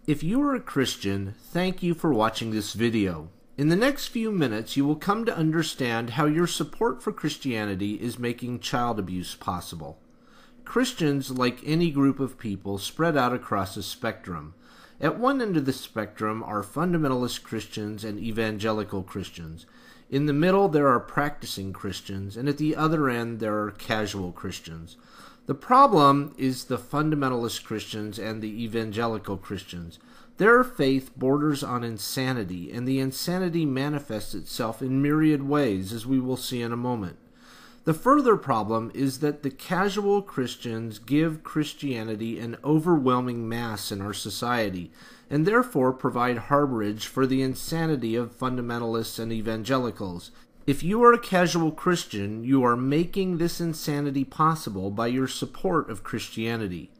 If you are a Christian, thank you for watching this video. In the next few minutes, you will come to understand how your support for Christianity is making child abuse possible. Christians, like any group of people, spread out across a spectrum. At one end of the spectrum are fundamentalist Christians and evangelical Christians. In the middle, there are practicing Christians, and at the other end, there are casual Christians. The problem is the fundamentalist Christians and the evangelical Christians. Their faith borders on insanity, and the insanity manifests itself in myriad ways, as we will see in a moment. The further problem is that the casual Christians give Christianity an overwhelming mass in our society, and therefore provide harborage for the insanity of fundamentalists and evangelicals. If you are a casual Christian, you are making this insanity possible by your support of Christianity.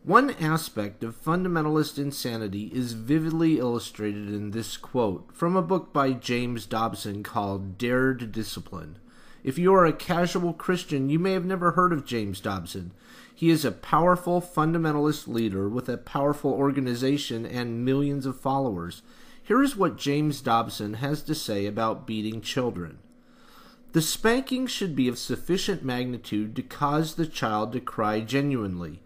One aspect of fundamentalist insanity is vividly illustrated in this quote from a book by James Dobson called Dare to Discipline. If you are a casual Christian, you may have never heard of James Dobson. He is a powerful fundamentalist leader with a powerful organization and millions of followers. Here is what James Dobson has to say about beating children. The spanking should be of sufficient magnitude to cause the child to cry genuinely.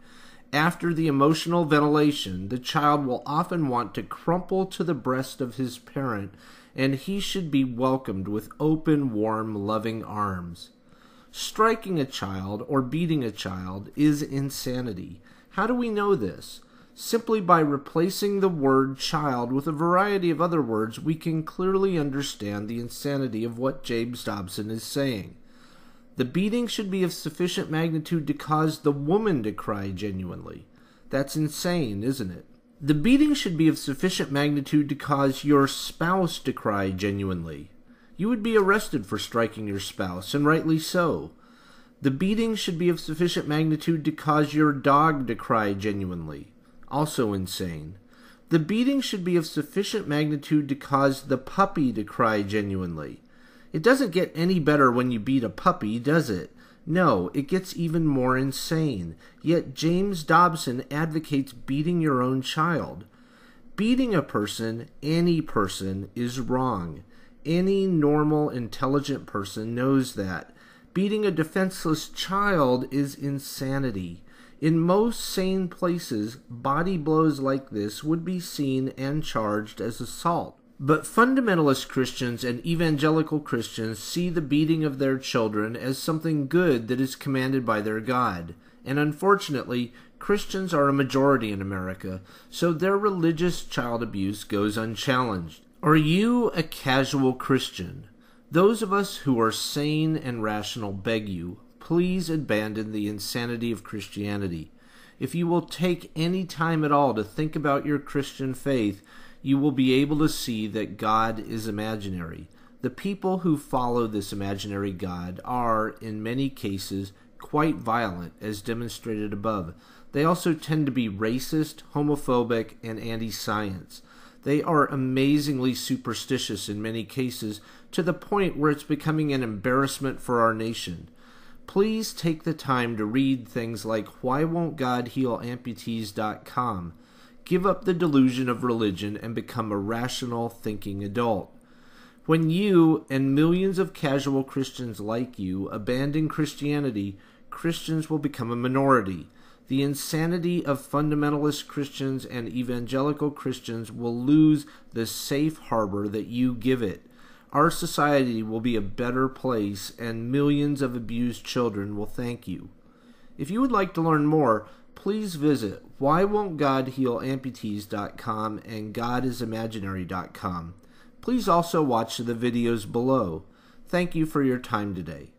After the emotional ventilation, the child will often want to crumple to the breast of his parent, and he should be welcomed with open, warm, loving arms. Striking a child or beating a child is insanity. How do we know this? Simply by replacing the word child with a variety of other words, we can clearly understand the insanity of what James Dobson is saying. The beating should be of sufficient magnitude to cause the woman to cry genuinely. That's insane, isn't it? The beating should be of sufficient magnitude to cause your spouse to cry genuinely. You would be arrested for striking your spouse, and rightly so. The beating should be of sufficient magnitude to cause your dog to cry genuinely. Also insane. The beating should be of sufficient magnitude to cause the puppy to cry genuinely. It doesn't get any better when you beat a puppy, does it? No, it gets even more insane. Yet James Dobson advocates beating your own child. Beating a person, any person, is wrong. Any normal, intelligent person knows that. Beating a defenseless child is insanity. In most sane places, body blows like this would be seen and charged as assault. But fundamentalist Christians and evangelical Christians see the beating of their children as something good that is commanded by their God. And unfortunately, Christians are a majority in America, so their religious child abuse goes unchallenged. Are you a casual Christian? Those of us who are sane and rational beg you, please abandon the insanity of Christianity. If you will take any time at all to think about your Christian faith, you will be able to see that God is imaginary. The people who follow this imaginary God are, in many cases, quite violent, as demonstrated above. They also tend to be racist, homophobic, and anti-science. They are amazingly superstitious in many cases, to the point where it's becoming an embarrassment for our nation. Please take the time to read things like WhyWon'tGodHealAmputees.com. Give up the delusion of religion and become a rational, thinking adult. When you and millions of casual Christians like you abandon Christianity, Christians will become a minority. The insanity of fundamentalist Christians and evangelical Christians will lose the safe harbor that you give it. Our society will be a better place, and millions of abused children will thank you. If you would like to learn more, please visit WhyWon'tGodHealAmputees.com and GodIsImaginary.com. Please also watch the videos below. Thank you for your time today.